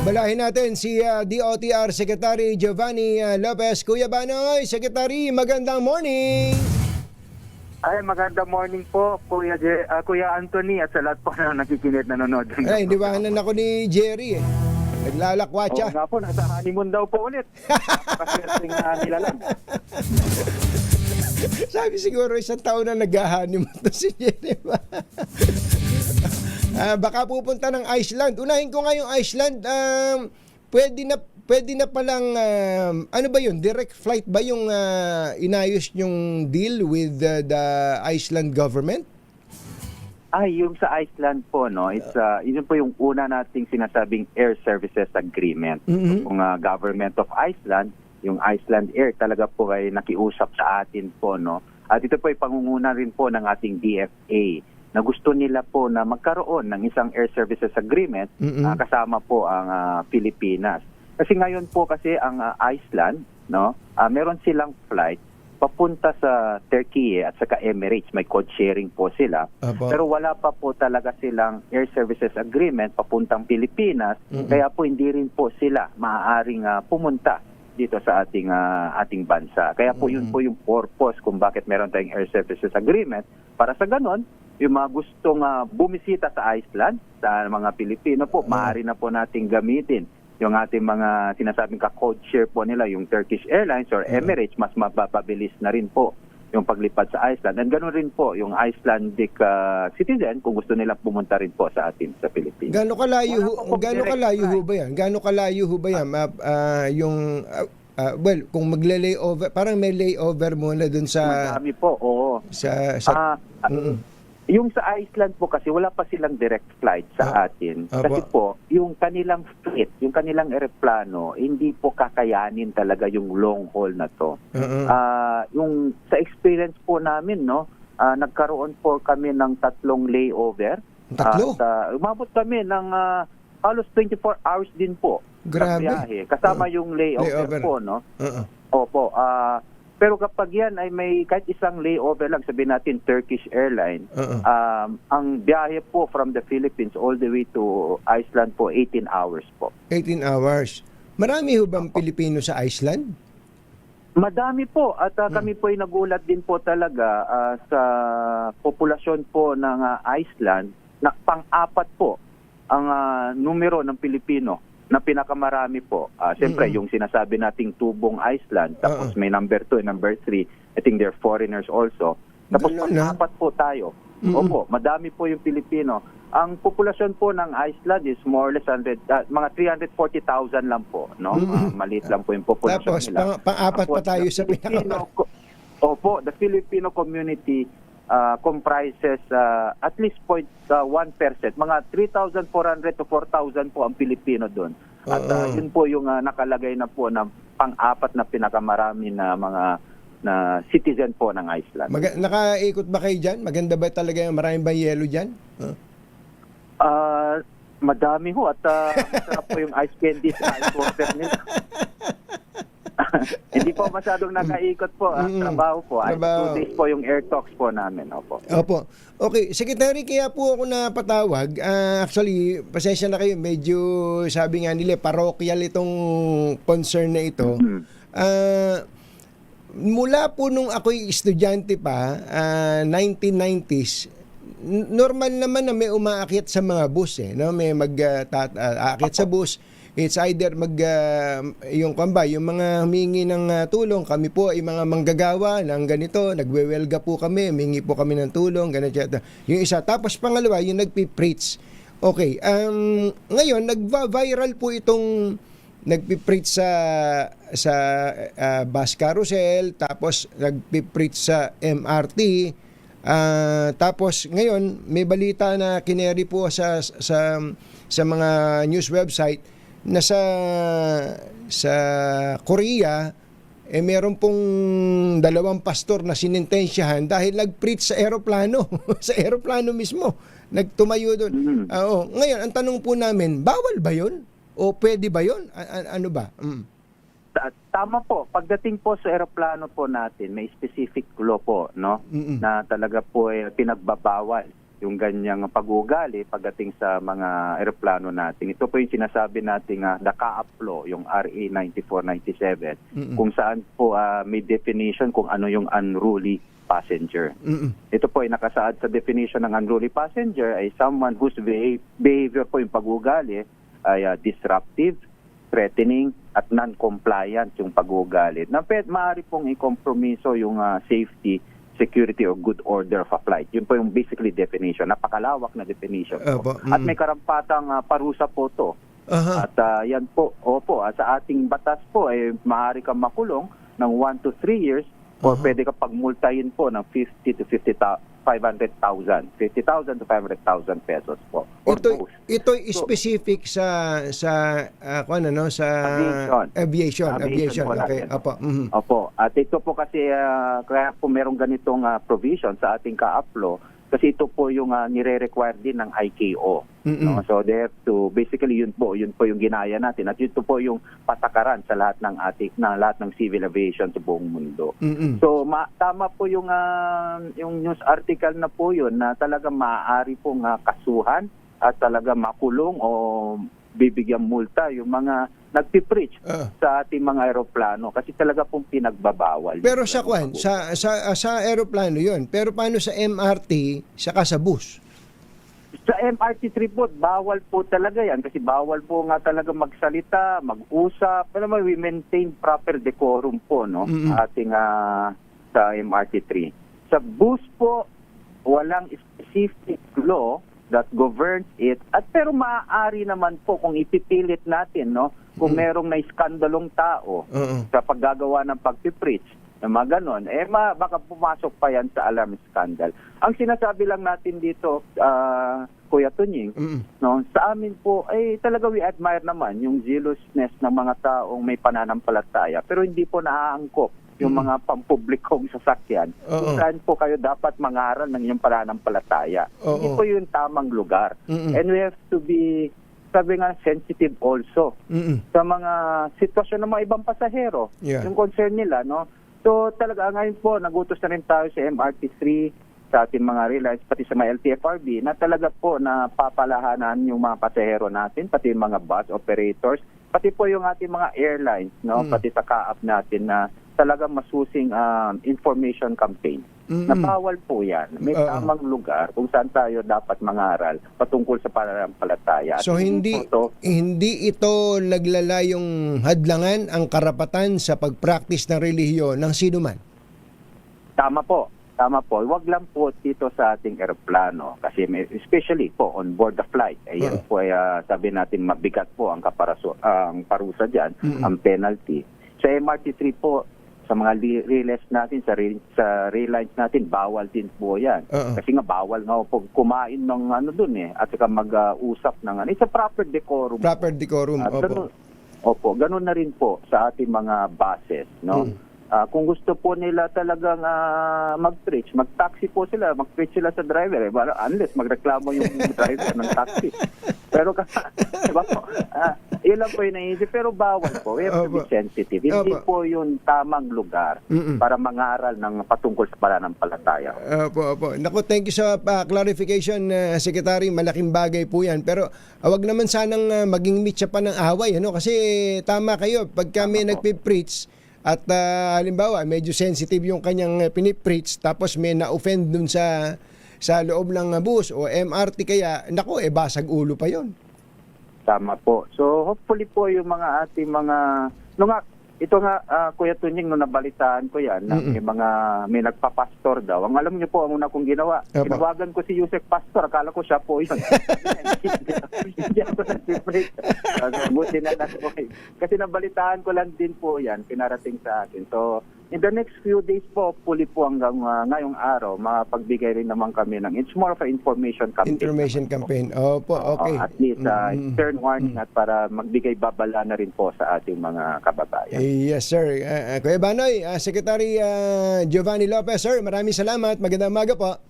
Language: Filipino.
Babalahin natin si DOTR Secretary Giovanni Lopez. Kuya Banoy, Secretary, magandang morning! Ay, magandang morning po, Kuya Anthony at sa lahat po na nakikinig nanonood. Ay, indiwanan ako ni Jerry eh. Naglalakwatsa. Oo nga po, nasa honeymoon daw po ulit. Napakaswerte nga nila lang. Sabi siguro isang taon na nag-honeymoon to si Jerry. Baka pupunta ng Iceland. Unahin ko nga yung Iceland. Pwede na palang, ano ba yun? Direct flight ba yung inayos yung deal with the Iceland government? Ay, yung sa Iceland po, no, yun po yung una nating sinasabing air services agreement. Kung government of Iceland, yung Iceland Air talaga po ay nakiusap sa atin po, no. At ito po ay pangunguna rin po ng ating DFA na gusto nila po na magkaroon ng isang air services agreement kasama po ang Pilipinas. Kasi ngayon po kasi ang Iceland, no, meron silang flight papunta sa Turkey at saka Emirates, may code sharing po sila. Pero wala pa po talaga silang air services agreement papuntang Pilipinas, kaya po hindi rin po sila maaaring pumunta dito sa ating bansa. Kaya po yun po yung purpose kung bakit meron tayong air services agreement, para sa ganon, yung mga gustong bumisita sa Iceland, sa mga Pilipino po, maaari na po nating gamitin yung ating mga sinasabing ka-code share po nila, yung Turkish Airlines or Emirates, mas mapapabilis na rin po yung paglipad sa Iceland. And ganoon rin po yung Icelandic citizen kung gusto nila pumunta rin po sa atin sa Pilipinas. Gaano kalayo ho ba yan? Gaano kalayo ho ba yan? Well, kung magle-layover, parang may layover muna dun sa... Madami po, oo. Yung sa Iceland po kasi wala pa silang direct flight sa atin. Kasi po, yung kanilang fleet, yung kanilang eroplano, hindi po kakayanin talaga yung long haul na to. Yung sa experience po namin, no, nagkaroon po kami ng 3 layover. Tatlo? Umabot kami ng halos 24 hours din po. Grabe. Biyahe. Kasama yung layover po, no? Opo. Pero kapag yan ay may kahit isang layover lang, sabihin natin Turkish Airlines, ang biyahe po from the Philippines all the way to Iceland po, 18 hours po. 18 hours. Marami ho bang Pilipino sa Iceland? Madami po. At kami po ay nagulat din po talaga sa populasyon po ng Iceland na pang-apat po ang numero ng Pilipino na pinakamarami po. Siyempre, yung sinasabi nating tubong Iceland, tapos may number 2 and number 3. I think they're foreigners also. Tapos pang-apat po tayo. Opo, madami po yung Pilipino. Ang populasyon po ng Iceland is more or less mga 340,000 lang po. No? Maliit lang po yung populasyon tapos, nila. Tapos, pang-apat pa tayo sa pinakamarami. Opo, the Filipino community comprises at least 0.1%. Mga 3,400 to 4,000 po ang Pilipino doon. At yun po yung nakalagay na po na pang-apat na pinakamarami na mga na citizen po ng Iceland. Nakaikot ba kayo dyan? Maganda ba talaga yung maraming ba yelo dyan? Madami ho at masarap po yung ice candy sa ice water nila. Hindi po masyadong nakaikot po. Trabaho po. 2 days po yung air talks po namin. Opo. Okay. Secretary, kaya po ako napatawag. Actually, pasensya na kayo. Medyo, sabi nga nila, parochial itong concern na ito. Mula po nung ako'y estudyante pa, 1990s, normal naman na may umaakyat sa mga bus. No? May mag-aakyat sa bus. It's either yung mga humingi ng tulong, kami po ay mga manggagawa ng ganito, nagwewelga po kami, humingi po kami ng tulong, ganito. Yung isa. Tapos pangalawa, yung nagpipreach. Okay, ngayon, nagva-viral po itong nagpipreach sa bus carousel, tapos nagpipreach sa MRT, tapos ngayon, may balita na kineri po sa mga news website na sa Korea, meron pong 2 pastor na sinintensyahan dahil nag-preach sa aeroplano, sa aeroplano mismo. Nagtumayo doon. Ngayon, ang tanong po namin, bawal ba yun? O pwede ba yun? Ano ba? Tama po. Pagdating po sa aeroplano po natin, may specific law po, no? Na talaga po ay pinagbabawal yung ganyang pag-uugali pagdating sa mga eroplano natin. Ito po yung sinasabi nating the CAAP law, yung RA 9497, kung saan po may definition kung ano yung unruly passenger. Ito po ay nakasaad sa definition ng unruly passenger ay someone whose behavior po yung pag-uugali ay disruptive, threatening, at non-compliant yung pag-uugali. Na maaari pong i-kompromiso yung safety, security, or good order of a flight. Yun po yung basically definition. Napakalawak na definition po. At may karampatang parusa po to. At yan po, sa ating batas po ay maaari kang makulong ng 1 to 3 years or pwede ka pagmultahin po ng 50,000 to 500,000 to 500,000 pesos po. Ito specific sa aviation. Po Okay. natin. Opo. At ito po kasi kaya po merong ganitong provision sa ating CAAP law kasi ito po yung nire-require din ng ICAO. No? So they have to basically yun po yung ginaya natin at ito po yung patakaran sa lahat ng civil aviation sa buong mundo. So tama po yung news article na po yun na talaga maaari pong kasuhan at talaga makulong o bibigyan multa yung mga nagpipreach sa ating mga aeroplano kasi talaga pong pinagbabawal. Pero sa aeroplano yun. Pero paano sa MRT saka sa bus? Sa MRT tripod, bawal po talaga yan kasi bawal po nga talaga magsalita, mag-usap. Pero we maintain proper decorum po ating sa MRT3. Sa bus po, walang specific law that governs it. At pero maaari naman po kung ipipilit natin, kung merong na-iskandalong tao sa paggagawa ng pagpipreach, na mga ganon, baka pumasok pa yan sa alarm scandal. Ang sinasabi lang natin dito, Kuya Tunying, sa amin po, talaga we admire naman yung zealousness ng mga taong may pananampalataya, pero hindi po naaangkop yung mga pampublikong sasakyan. Kung saan po kayo dapat mangaral ng inyong pananampalataya. Hindi po yung tamang lugar. And we have to be sensitive also sa mga sitwasyon ng mga ibang pasahero. Yung concern nila, So talaga ngayon po, nagutos na rin tayo sa MRT3, sa ating mga relays, pati sa mga LTFRB, na talaga po na papalahanan yung mga pasahero natin, pati yung mga bus operators, pati po yung ating mga airlines, pati sa CAAP natin na talagang masusing information campaign. Napawal po yan. May tamang lugar kung saan tayo dapat mangaral patungkol sa pananampalataya. So hindi ito naglalayong hadlangan ang karapatan sa pag-practice ng relihiyon ng sino man? Tama po. Huwag lang po dito sa ating eroplano kasi especially po on board the flight. Ayan po ay sabi natin mabigat po ang parusa dyan, ang penalty. Sa MRT3 po, sa mga relays natin, sa rail lines natin, bawal din po yan. Kasi nga bawal nga po kumain ng dun at saka mag-usap ng it's a proper decorum. Proper decorum, ganun na rin po sa ating mga buses, kung gusto po nila talagang mag-preach, mag-taxi po sila, mag-preach sila sa driver. Unless magreklamo yung driver ng taxi. Pero diba po, yun lang po yung naisip. Pero bawal po. We have to be sensitive. Hindi po yung tamang lugar para mangaral ng patungkol sa pananampalataya. Naku, thank you sa clarification, Secretary. Malaking bagay po yan. Pero wag naman sanang maging mitya pa ng away. Kasi tama kayo. Pag kami nagpipreach, at halimbawa, medyo sensitive yung kanyang pinipreach tapos may na-offend dun sa loob ng bus o MRT kaya, basag ulo pa yon. Tama po. So, hopefully po yung mga ating mga... Ito nga, Kuya Tunying, nung nabalitaan ko yan, na may nagpapastor daw. Ang alam niyo po, ang una kong ginawa, tinawagan ko si Yusek Pastor, akala ko siya po yun. Hindi ako nag-break. Buti na lang po. Kasi nabalitaan ko lang din po yan, pinarating sa akin. So, in the next few days po, hopefully po hanggang ngayong araw, mapagbigay rin naman kami ng, it's more of an information campaign. Information campaign. Okay. At least, stern warning at para magbigay babala na rin po sa ating mga kababayan. Yes, sir. Kuya Banoy, Secretary Giovanni Lopez, sir, maraming salamat. Magandang umaga po.